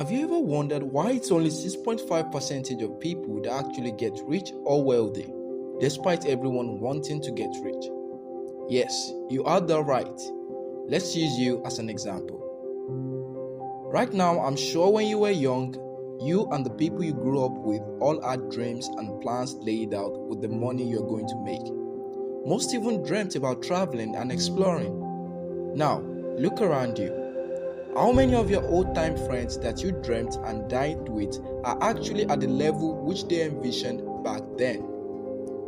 Have you ever wondered why it's only 6.5% of people that actually get rich or wealthy, despite everyone wanting to get rich? Yes, you are that right. Let's use you as an example. Right now, I'm sure when you were young, you and the people you grew up with all had dreams and plans laid out with the money you're going to make. Most even dreamt about traveling and exploring. Now, look around you. How many of your old-time friends that you dreamt and died with are actually at the level which they envisioned back then?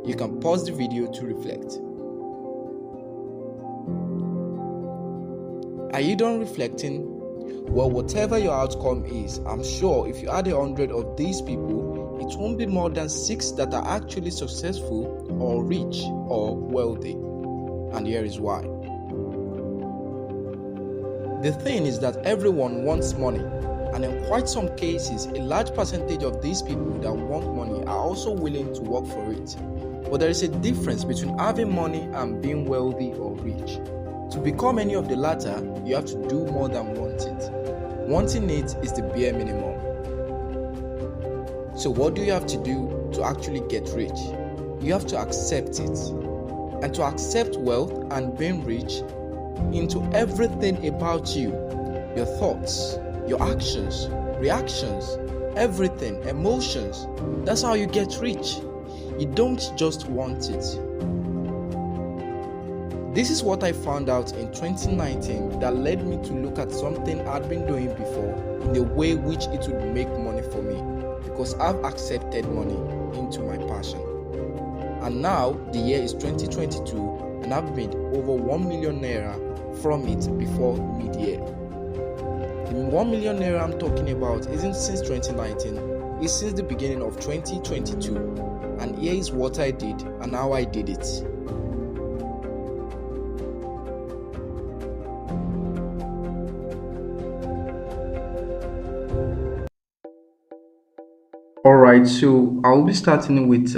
You can pause the video to reflect. Are you done reflecting? Well, whatever your outcome is, I'm sure if you add 100 of these people, it won't be more than 6 that are actually successful or rich or wealthy. And here is why. The thing is that everyone wants money, and in quite some cases, a large percentage of these people that want money are also willing to work for it. But there is a difference between having money and being wealthy or rich. To become any of the latter, you have to do more than want it. Wanting it is the bare minimum. So what do you have to do to actually get rich? You have to accept it. And to accept wealth and being rich into everything about you, your thoughts, your actions, reactions, everything, emotions. That's how you get rich. You don't just want it. This is what I found out in 2019 that led me to look at something I'd been doing before in a way which it would make money for me, because I've accepted money into my passion. And now the year is 2022 and I've made over 1 million naira from it before mid-year. The 1 million naira I'm talking about isn't since 2019, it's since the beginning of 2022. And here is what I did and how I did it. Alright, so I'll be starting with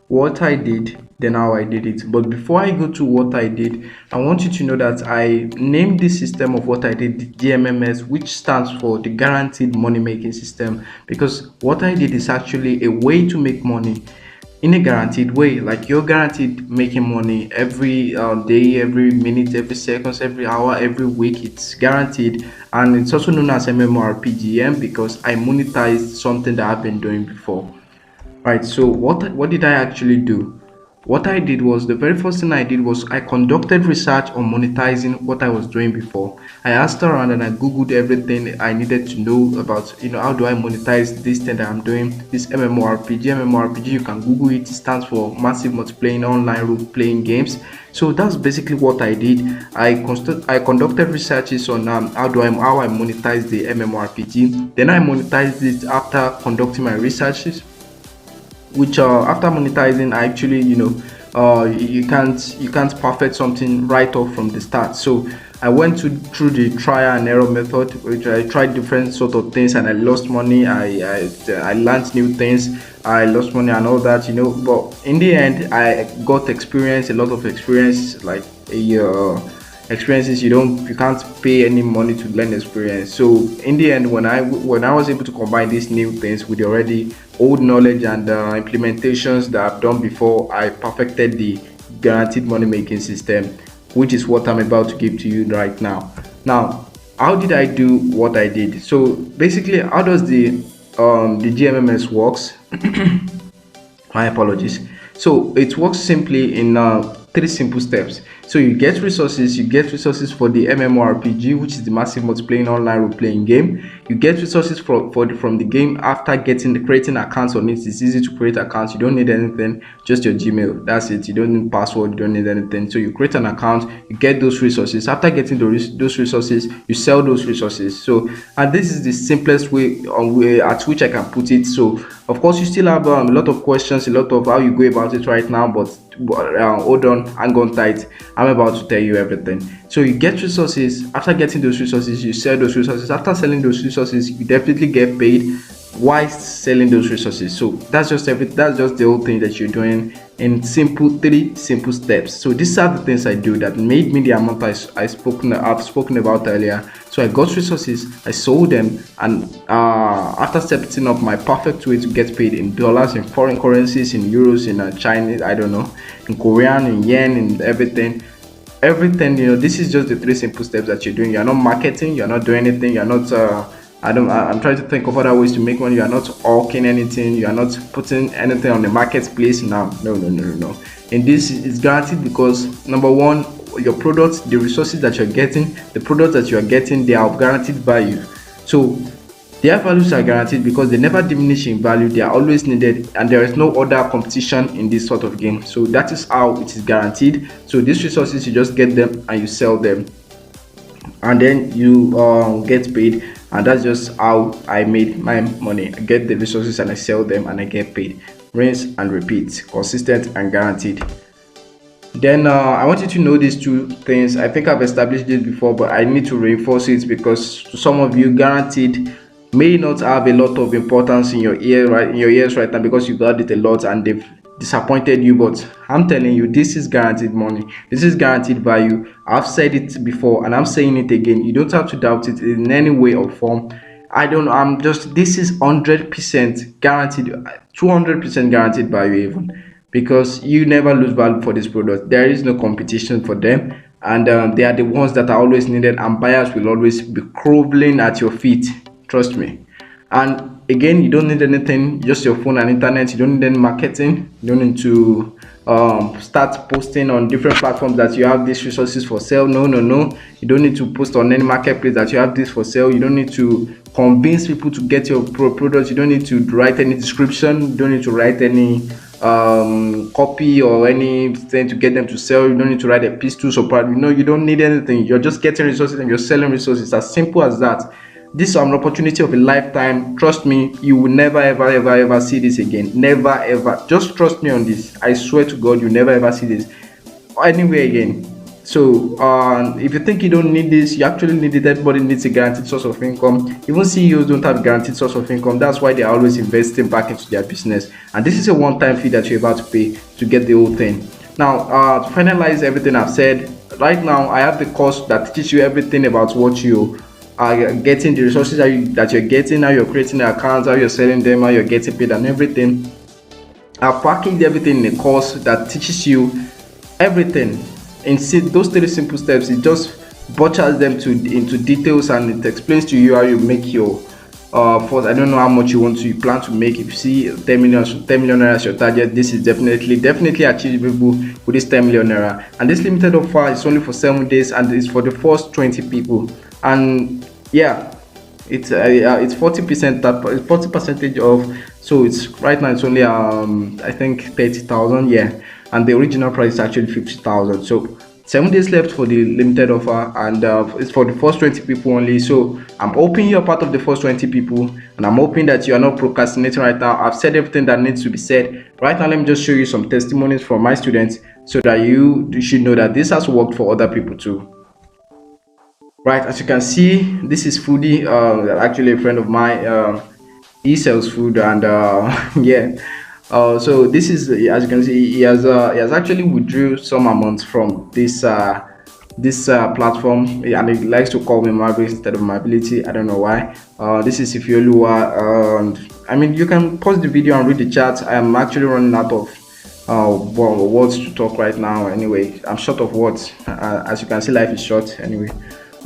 what I did, then how I did it. But before I go to what I did, I want you to know that I named this system of what I did the gmms, which stands for the guaranteed money making system, because what I did is actually a way to make money in a guaranteed way. Like you're guaranteed making money every day, every minute, every seconds, every hour, every week. It's guaranteed, and it's also known as mmorpgm because I monetized something that I've been doing before. Right, so what did I actually do? What I did was, the very first thing I did was I conducted research on monetizing what I was doing before. I asked around and I googled everything I needed to know about, how do I monetize this thing that I'm doing, this mmorpg. mmorpg, you can google it. It stands for massive multiplayer online role playing games. So that's basically what I did. I conducted researches on how I monetize the mmorpg. Then I monetized it after conducting my researches, which after monetizing, I actually you can't perfect something right off from the start. So I went through the trial and error method, which I tried different sort of things and I lost money. I learned new things, I lost money and all that, but in the end I got experience, a lot of experience, like experiences you can't pay any money to learn experience. So in the end, when I was able to combine these new things with the already old knowledge and implementations that I've done before, I perfected the guaranteed money making system, which is what I'm about to give to you right now. Now, how did I do what I did? So basically, how does the gmms works? My apologies. So it works simply in 3 simple steps. So you get resources for the mmorpg, which is the massive multiplayer online role playing game. You get resources from the game after creating accounts on it. It's easy to create accounts. You don't need anything, just your Gmail. That's it. You don't need password, you don't need anything. So you create an account, you get those resources. After getting those resources, you sell those resources. So, and this is the simplest way at which I can put it. So of course you still have a lot of questions, a lot of how you go about it right now, but hold on, hang on tight. I'm about to tell you everything. So you get resources. After getting those resources, you sell those resources. After selling those resources, you definitely get paid while selling those resources. So that's just the whole thing that you're doing in simple three simple steps. So these are the things I do that made me the amount I've spoken about earlier. So I got resources, I sold them, and after setting up my perfect way to get paid in dollars, in foreign currencies, in euros, in Chinese, I don't know, in Korean, in yen, in everything, this is just the three simple steps that you're doing. You're not marketing, you're not doing anything, you're not I'm trying to think of other ways to make money. You're not hawking anything, you're not putting anything on the marketplace now. No. And this is guaranteed because number one, your products, the resources that you're getting, the products that you're getting, they are of guaranteed value. So their values are guaranteed because they never diminish in value, they are always needed, and there is no other competition in this sort of game. So that is how it is guaranteed. So these resources, you just get them and you sell them, and then you get paid. And that's just how I made my money. I get the resources and I sell them and I get paid. Rinse and repeat, consistent and guaranteed. Then I want you to know these two things. I think I've established this before, but I need to reinforce it because to some of you, guaranteed may not have a lot of importance in your ear, right, in your ears right now, because you got it a lot and they've disappointed you. But I'm telling you, this is guaranteed money. This is guaranteed value. I've said it before and I'm saying it again. You don't have to doubt it in any way or form. I don't know. I'm just, this is 100% guaranteed, 200% guaranteed value even, because you never lose value for this product. There is no competition for them, and they are the ones that are always needed, and buyers will always be groveling at your feet. Trust me. And again, you don't need anything, just your phone and internet. You don't need any marketing. You don't need to start posting on different platforms that you have these resources for sale. No. You don't need to post on any marketplace that you have this for sale. You don't need to convince people to get your products. You don't need to write any description. You don't need to write any copy or anything to get them to sell. You don't need to write a piece to support. You don't need anything. You're just getting resources and you're selling resources. As simple as that. This is an opportunity of a lifetime. Trust me, you will never ever see this again. Never ever. Just trust me on this. I swear to God, you never ever see this anywhere again. So if you think you don't need this, you actually need it. Everybody needs a guaranteed source of income. Even CEOs don't have a guaranteed source of income. That's why they're always investing back into their business. And this is a one-time fee that you're about to pay to get the whole thing. Now, to finalize everything I've said, right now I have the course that teaches you everything about what you are getting, the resources that you're getting, how you're creating the accounts, how you're selling them, how you're getting paid, and everything. I've packaged everything in a course that teaches you everything in those three simple steps. It just butchers them into details, and it explains to you how you make your first. I don't know how much you plan to make. If you see 10 million naira as your target, this is definitely achievable with this 10 million naira. And this limited offer is only for 7 days, and it's for the first 20 people. And yeah, it's 40%, 40% off. So it's right now, it's only I think 30,000, yeah, and the original price is actually 50,000. So 7 days left for the limited offer, and it's for the first 20 people only. So I'm hoping you're part of the first 20 people, and I'm hoping that you are not procrastinating right now. I've said everything that needs to be said right now. Let me just show you some testimonies from my students so that you should know that this has worked for other people too. Right, as you can see, this is Foodie, actually a friend of mine. He sells food, and yeah. So this is, as you can see, he has actually withdrew some amounts from this platform, and he likes to call me Mavility instead of Mavility. I don't know why. This is Ifiolua, and I mean, you can pause the video and read the chat. I am actually running out of words to talk right now. Anyway, I'm short of words. As you can see, life is short. Anyway.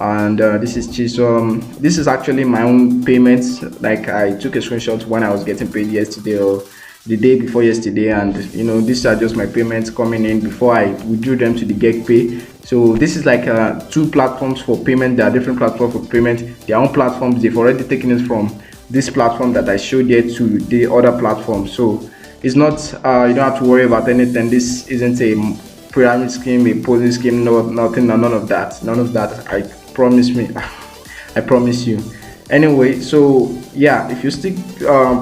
And this is Chisom. This is actually my own payments. Like, I took a screenshot when I was getting paid yesterday or the day before yesterday, and these are just my payments coming in before I withdrew them to the Get Pay. So this is like two platforms for payment. There are different platforms for payment, their own platforms. They've already taken it from this platform that I showed here to the other platform. So it's not you don't have to worry about anything. This isn't a pyramid scheme, a Ponzi scheme. No, nothing, none of that, I promise me. I promise you. Anyway, so yeah, if you still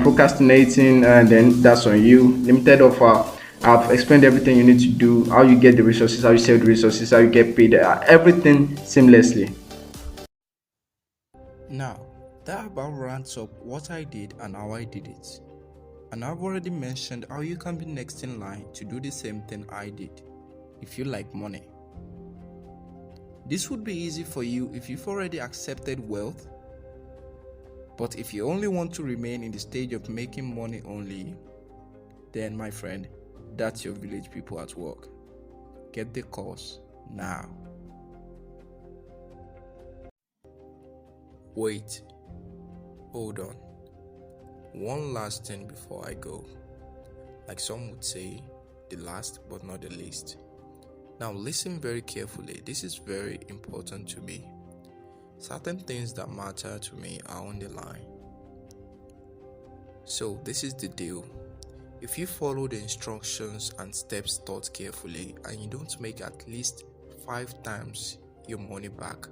procrastinating, then that's on you. Limited offer, I've explained everything you need to do, how you get the resources, how you sell the resources, how you get paid, everything seamlessly. Now, that about rounds up what I did and how I did it. And I've already mentioned how you can be next in line to do the same thing I did if you like money. This would be easy for you if you've already accepted wealth, but if you only want to remain in the stage of making money only, then my friend, that's your village people at work. Get the course now. Wait, hold on. One last thing before I go. Like some would say, the last but not the least. Now listen very carefully. This is very important to me. Certain things that matter to me are on the line. So this is the deal. If you follow the instructions and steps taught carefully and you don't make at least 5 times your money back,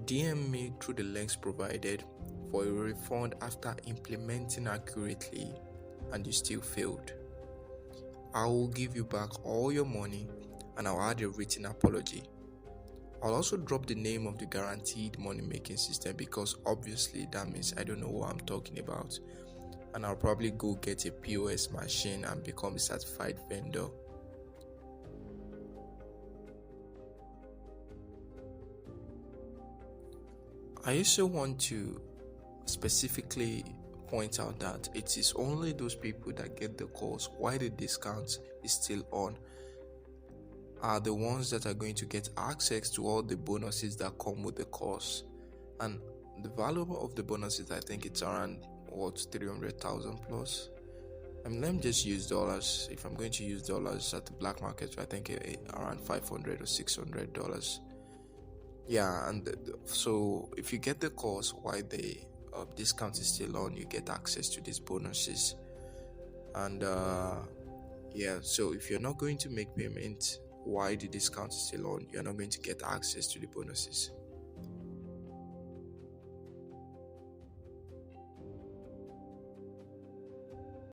DM me through the links provided for a refund after implementing accurately and you still failed. I will give you back all your money and I'll add a written apology. I'll also drop the name of the guaranteed money making system because obviously that means I don't know what I'm talking about, and I'll probably go get a POS machine and become a certified vendor. I also want to specifically point out that it is only those people that get the course while the discount is still on are the ones that are going to get access to all the bonuses that come with the course. And the value of the bonuses, I think it's around 300,000 plus. Let me just use dollars. If I'm going to use dollars at the black market, I think around $500 or $600. Yeah, and so if you get the course while the discount is still on, you get access to these bonuses. And yeah, so if you're not going to make payment while the discount is still on, you're not going to get access to the bonuses.